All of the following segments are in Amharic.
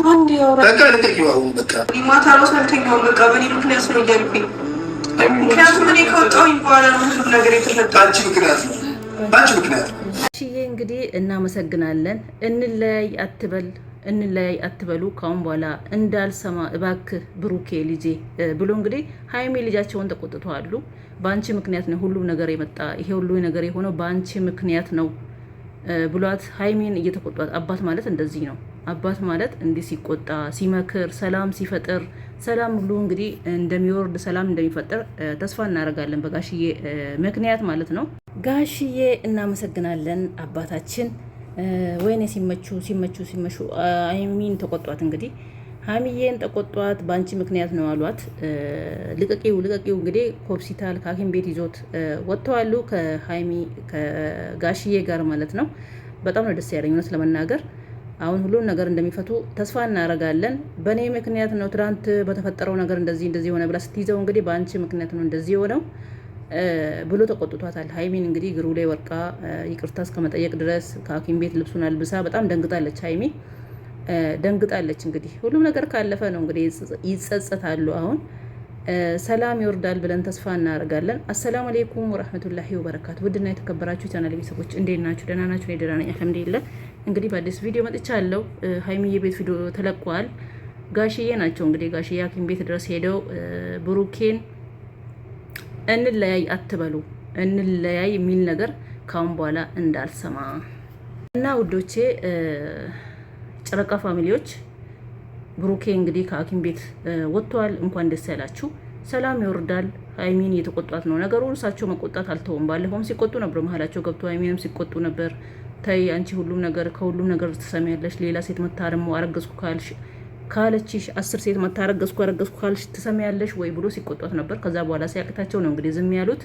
አንድ ያውራ በቃ ለተቂው አሁን በቃ ማታ ራሱ አልተኛውም። በቃ በእኔ ምክንያት ነው እያልኩኝ ምክንያቱም እኔ ከወጣሁኝ በኋላ ነው ሁሉ ነገር የተፈጠረው። አንቺ ምክንያት ነው አንቺ ምክንያት ነው። እሺዬ እንግዲህ እናመሰግናለን። እንለያይ አትበሉ ካሁን በኋላ እንዳልሰማ እባክህ ብሩኬ ልጄ ብሎ እንግዲህ ሀይሚ ልጃቸውን ተቆጥተዋሉ። በአንቺ ምክንያት ነው ሁሉም ነገር የመጣ ይሄ ሁሉ ነገር የሆነው በአንቺ ምክንያት ነው ብሏት ሀይሚን እየተቆጧት። አባት ማለት እንደዚህ ነው። አባት ማለት እንዲህ ሲቆጣ ሲመክር፣ ሰላም ሲፈጥር፣ ሰላም ሁሉ እንግዲህ እንደሚወርድ ሰላም እንደሚፈጠር ተስፋ እናደርጋለን በጋሽዬ ምክንያት ማለት ነው። ጋሽዬ እናመሰግናለን አባታችን። ወይኔ ሲመቹ ሀይሚን ተቆጧት። እንግዲህ ሀይሚዬን ተቆጧት በአንቺ ምክንያት ነው አሏት። ልቀቂው እንግዲህ ሆስፒታል ከሐኪም ቤት ይዞት ወጥተዋሉ ከሀይሚ ከጋሽዬ ጋር ማለት ነው። በጣም ነው ደስ ያለኝ እውነት ለመናገር አሁን ሁሉን ነገር እንደሚፈቱ ተስፋ እናደርጋለን። በእኔ ምክንያት ነው ትናንት በተፈጠረው ነገር እንደዚህ ሆነ ብላ ስትይዘው እንግዲህ በአንቺ ምክንያት ነው እንደዚህ የሆነው ብሎ ተቆጥቷታል። ሀይሚን እንግዲህ እግሩ ላይ ወርቃ ይቅርታ እስከ መጠየቅ ድረስ ከሐኪም ቤት ልብሱን አልብሳ በጣም ደንግጣለች። ሀይሚ ደንግጣለች። እንግዲህ ሁሉም ነገር ካለፈ ነው እንግዲህ ይጸጸታሉ። አሁን ሰላም ይወርዳል ብለን ተስፋ እናደርጋለን። አሰላሙ አለይኩም ወራህመቱላሂ ወበረካቱ። ውድና የተከበራችሁ ቻናል ቤተሰቦች እንዴት ናችሁ? ደህና ናችሁ? እኔ ደህና ነኝ አልሐምዱሊላህ። እንግዲህ በአዲስ ቪዲዮ መጥቻለሁ። ሀይሚዬ ቤት ቪዲዮ ተለቋል። ጋሽዬ ናቸው እንግዲህ ጋሽዬ ሐኪም ቤት ድረስ ሄደው ብሩኬን እንለያይ አትበሉ እንለያይ የሚል ነገር ካሁን በኋላ እንዳልሰማ እና ውዶቼ ጨረቃ ፋሚሊዎች ብሩኬ እንግዲህ ከሐኪም ቤት ወጥቷል። እንኳን ደስ ያላችሁ። ሰላም ይወርዳል። ሀይሚን እየተቆጧት ነው ነገሩ። እርሳቸው መቆጣት አልተውም። ባለፈውም ሲቆጡ ነበር፣ መሀላቸው ገብቶ ሀይሚንም ሲቆጡ ነበር። ተይ አንቺ ከሁሉም ነገር ትሰሚያለሽ። ሌላ ሴት መታረሙ አረገዝኩ ካለችሽ 10 ሴት መታረገዝኩ ካልሽ ትሰሚያለሽ ወይ ብሎ ሲቆጧት ነበር። ከዛ በኋላ ሲያቅታቸው ነው እንግዲህ ዝም ያሉት።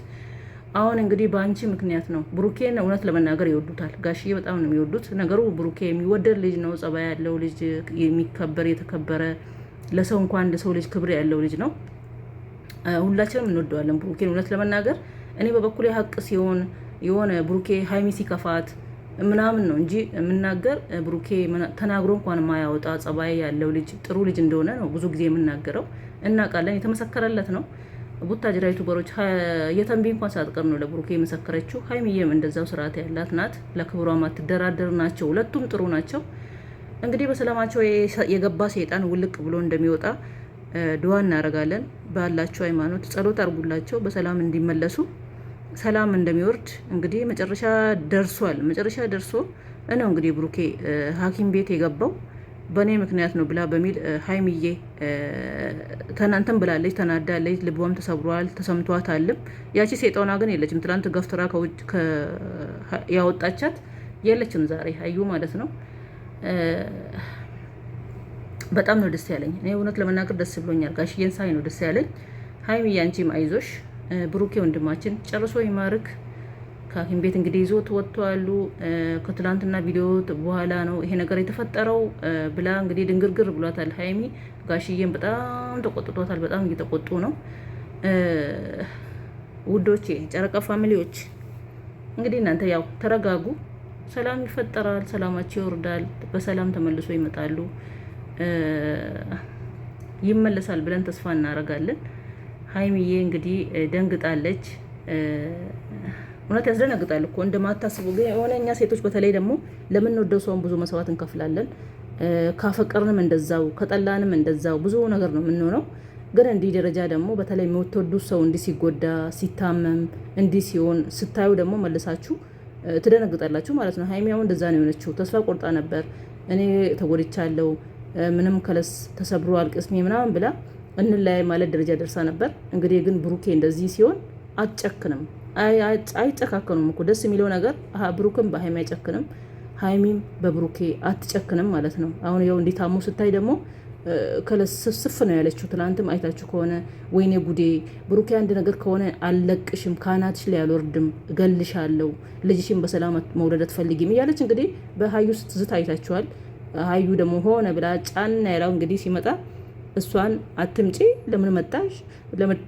አሁን እንግዲህ በአንቺ ምክንያት ነው። ብሩኬን እውነት ለመናገር ይወዱታል። ጋሽዬ በጣም ነው የሚወዱት። ነገሩ ብሩኬ የሚወደድ ልጅ ነው። ጸባይ ያለው ልጅ፣ የሚከበር የተከበረ፣ ለሰው እንኳን እንደ ሰው ልጅ ክብር ያለው ልጅ ነው። ሁላችንም እንወደዋለን ብሩኬን እውነት ለመናገር እኔ በበኩሌ ሀቅ ሲሆን የሆነ ብሩኬ ሀይሚ ሲከፋት ምናምን ነው እንጂ የምናገር ብሩኬ ተናግሮ እንኳን ማያወጣ ጸባይ ያለው ልጅ ጥሩ ልጅ እንደሆነ ነው ብዙ ጊዜ የምናገረው። እናውቃለን፣ የተመሰከረለት ነው። ቡታጅራ ዩቱበሮች የተንቢ እንኳን ሳትቀር ነው ለብሩኬ የመሰከረችው። ሀይሚዬም እንደዛው ስርዓት ያላት ናት። ለክብሯ ማትደራደር ናቸው። ሁለቱም ጥሩ ናቸው። እንግዲህ በሰላማቸው የገባ ሰይጣን ውልቅ ብሎ እንደሚወጣ ድዋ እናደርጋለን። ባላቸው ሃይማኖት ጸሎት አድርጉላቸው በሰላም እንዲመለሱ፣ ሰላም እንደሚወርድ እንግዲህ መጨረሻ ደርሶ ነው እንግዲህ ብሩኬ ሐኪም ቤት የገባው በእኔ ምክንያት ነው ብላ በሚል ሀይሚዬ ተናንተን ብላለች፣ ተናዳለች፣ ልቧም ተሰብሯል፣ ተሰምቷታልም። ያቺ ሴጣውና ግን የለችም። ትናንት ገፍትራ ከውጭ ያወጣቻት የለችም ዛሬ ሀዩ ማለት ነው። በጣም ነው ደስ ያለኝ። እኔ እውነት ለመናገር ደስ ብሎኛል። ጋሽዬን ሳይ ነው ደስ ያለኝ። ሀይሚዬ አንቺም አይዞሽ፣ ብሩኬ ወንድማችን ጨርሶ ይማርክ። ከሐኪም ቤት እንግዲህ ይዞት ወጥቷሉ። ከትላንትና ቪዲዮ በኋላ ነው ይሄ ነገር የተፈጠረው ብላ እንግዲህ ድንግርግር ብሏታል ሀይሚ። ጋሽዬን በጣም ተቆጥቷታል። በጣም እየተቆጡ ነው ውዶቼ፣ ጨረቃ ፋሚሊዎች። እንግዲህ እናንተ ያው ተረጋጉ፣ ሰላም ይፈጠራል፣ ሰላማቸው ይወርዳል፣ በሰላም ተመልሶ ይመጣሉ፣ ይመለሳል ብለን ተስፋ እናደርጋለን። ሀይሚዬ እንግዲህ ደንግጣለች። እውነት ያስደነግጣል እኮ እንደማታስቡ። ግን የሆነ እኛ ሴቶች በተለይ ደግሞ ለምንወደው ሰውን ብዙ መስዋዕት እንከፍላለን። ካፈቀርንም እንደዛው ከጠላንም እንደዛው ብዙ ነገር ነው የምንሆነው። ግን እንዲህ ደረጃ ደግሞ በተለይ የምትወዱት ሰው እንዲህ ሲጎዳ ሲታመም እንዲህ ሲሆን ስታዩ ደግሞ መልሳችሁ ትደነግጣላችሁ ማለት ነው። ሀይሚ አሁን እንደዛ ነው የሆነችው። ተስፋ ቆርጣ ነበር። እኔ ተጎድቻለሁ፣ ምንም ከለስ ተሰብሯል ቅስሜ ምናምን ብላ እንለያይ ማለት ደረጃ ደርሳ ነበር። እንግዲህ ግን ብሩኬ እንደዚህ ሲሆን አትጨክንም፣ አይጨካከኑም እኮ። ደስ የሚለው ነገር ብሩክም በሀይሚ አይጨክንም፣ ሀይሚም በብሩኬ አትጨክንም ማለት ነው። አሁን ያው እንዲታሙ ስታይ ደግሞ ከለስፍስፍ ነው ያለችው። ትናንትም አይታችሁ ከሆነ ወይኔ ጉዴ ብሩኬ አንድ ነገር ከሆነ አልለቅሽም፣ ካናትሽ ላይ አልወርድም፣ እገልሻለሁ፣ ልጅሽን በሰላም መውለድ አትፈልጊም እያለች እንግዲህ በሀዩ ስትዝት አይታችኋል። ሀዩ ደግሞ ሆነ ብላ ጫና ያለው እንግዲህ ሲመጣ እሷን አትምጪ፣ ለምን መጣሽ፣ ለምን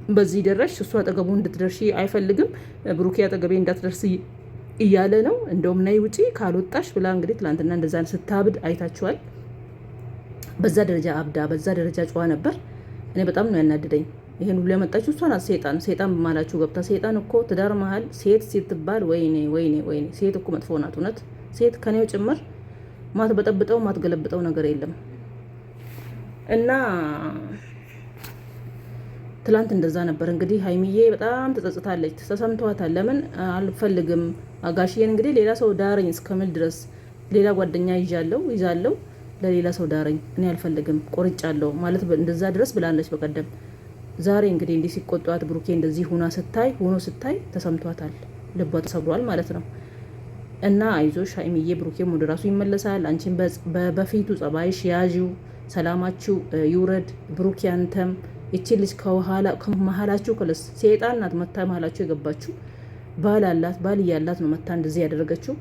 በዚህ ደረሽ፣ እሷ አጠገቡ እንድትደርሺ አይፈልግም፣ ብሩኬ አጠገቤ እንዳትደርስ እያለ ነው። እንደውም ነይ ውጪ ካልወጣሽ ብላ እንግዲህ ትላንትና እንደዛ ስታብድ አይታችኋል። በዛ ደረጃ አብዳ በዛ ደረጃ ጨዋ ነበር። እኔ በጣም ነው ያናደደኝ። ይሄን ሁሉ ያመጣችው እሷ ናት። ሰይጣን በማላችሁ ገብታ። ሰይጣን እኮ ትዳር መሀል ሴት ስትባል ወይኔ ወይኔ ወይኔ፣ ሴት እኮ መጥፎ ናት። እውነት ሴት ከኔው ጭምር ማትበጠብጠው ማትገለብጠው ነገር የለም። እና ትላንት እንደዛ ነበር እንግዲህ። ሀይሚዬ በጣም ተጸጽታለች፣ ተሰምቷታል። ለምን አልፈልግም ጋሽዬን እንግዲህ ሌላ ሰው ዳረኝ እስከምል ድረስ ሌላ ጓደኛ ይዛለው ለሌላ ሰው ዳረኝ፣ እኔ አልፈልግም ቆርጫለሁ ማለት እንደዛ ድረስ ብላለች በቀደም። ዛሬ እንግዲህ እንዲህ ሲቆጧት ብሩኬ እንደዚህ ሆኖ ስታይ ተሰምቷታል፣ ልቧ ተሰብሯል ማለት ነው። እና አይዞሽ ሀይሚዬ፣ ብሩኬም ወደ ራሱ ይመለሳል። አንቺን በፊቱ ጸባይሽ ያዥው፣ ሰላማችሁ ይውረድ። ብሩኬ አንተም እቺ ልጅ ከመሀላችሁ ከለስ ሴጣን ናት መታ መሀላችሁ የገባችሁ። ባል እያላት ነው መታ እንደዚህ ያደረገችው።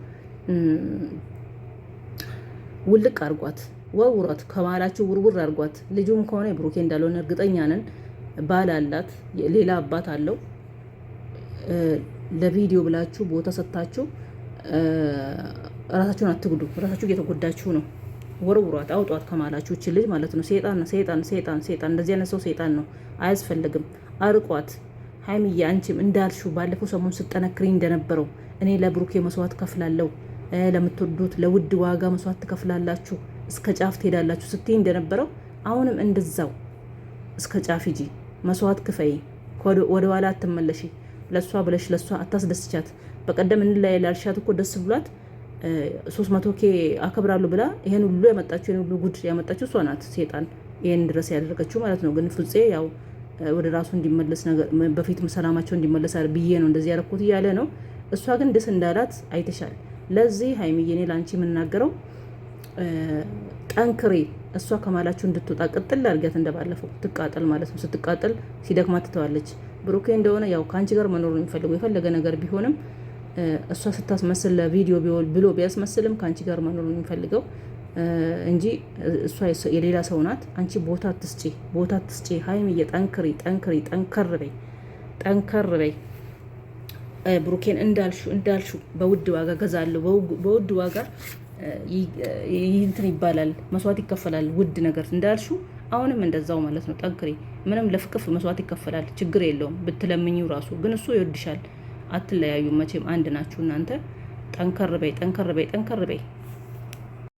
ውልቅ አርጓት፣ ወውሯት፣ ከመሀላችሁ ውርውር አርጓት። ልጁም ከሆነ ብሩኬ እንዳልሆነ እርግጠኛ ነን። ባል አላት፣ ሌላ አባት አለው። ለቪዲዮ ብላችሁ ቦታ ሰጥታችሁ ራሳችሁን አትጉዱ። ራሳችሁ እየተጎዳችሁ ነው። ወርውሯት፣ አውጧት ከማላችሁ እቺ ልጅ ማለት ነው። ሰይጣን እንደዚህ አይነት ሰው ሰይጣን ነው፣ አያስፈልግም። አርቋት። ሀይሚዬ አንቺም እንዳልሽው ባለፈው ሰሞን ስጠነክሪ እንደነበረው እኔ ለብሩኬ መስዋዕት ከፍላለሁ፣ ለምትወዱት ለውድ ዋጋ መስዋዕት ትከፍላላችሁ፣ እስከ ጫፍ ትሄዳላችሁ ስትይ እንደነበረው አሁንም እንደዛው እስከ ጫፍ ሂጂ፣ መስዋዕት ክፈይ፣ ወደ ኋላ አትመለሺ። ለሷ ብለሽ ለሷ አታስደስቻት። በቀደም እንለያይ ላልሻት እኮ ደስ ብሏት 300K አከብራለሁ ብላ ይሄን ሁሉ ያመጣችው ይሄን ሁሉ ጉድ ያመጣችው እሷ ናት። ሴጣን ይሄን ድረስ ያደረገችው ማለት ነው። ግን ፍፄ ያው ወደ ራሱ እንዲመለስ ነገር በፊት ሰላማቸው እንዲመለስ ብዬ ነው እንደዚህ ያደረኩት እያለ ነው። እሷ ግን ደስ እንዳላት አይተሻል። ለዚህ ሀይሚዬ እኔ ለአንቺ የምናገረው ጠንክሬ፣ እሷ ከማላችሁ እንድትወጣ ቅጥል አድርጊያት፣ እንደባለፈው ትቃጠል ማለት ነው። ስትቃጠል ሲደክማ ትተዋለች። ብሩኬ እንደሆነ ያው ከአንቺ ጋር መኖር ነው የሚፈልገው የፈለገ ነገር ቢሆንም እሷ ስታስመስል ለቪዲዮ ብሎ ቢያስመስልም ከአንቺ ጋር መኖር ነው የሚፈልገው እንጂ እሷ የሌላ ሰው ናት። አንቺ ቦታ አትስጪ። ሀይሚዬ ጠንክሪ፣ ጠንከር በይ። ብሩኬን እንዳልሹ በውድ ዋጋ ገዛለሁ፣ በውድ ዋጋ እንትን ይባላል፣ መስዋዕት ይከፈላል። ውድ ነገር እንዳልሹ አሁንም እንደዛው ማለት ነው። ጠንክሪ። ምንም ለፍቅፍ መስዋዕት ይከፈላል፣ ችግር የለውም ብትለምኚው ራሱ። ግን እሱ ይወድሻል። አትለያዩም መቼም፣ አንድ ናችሁ እናንተ። ጠንከር በይ።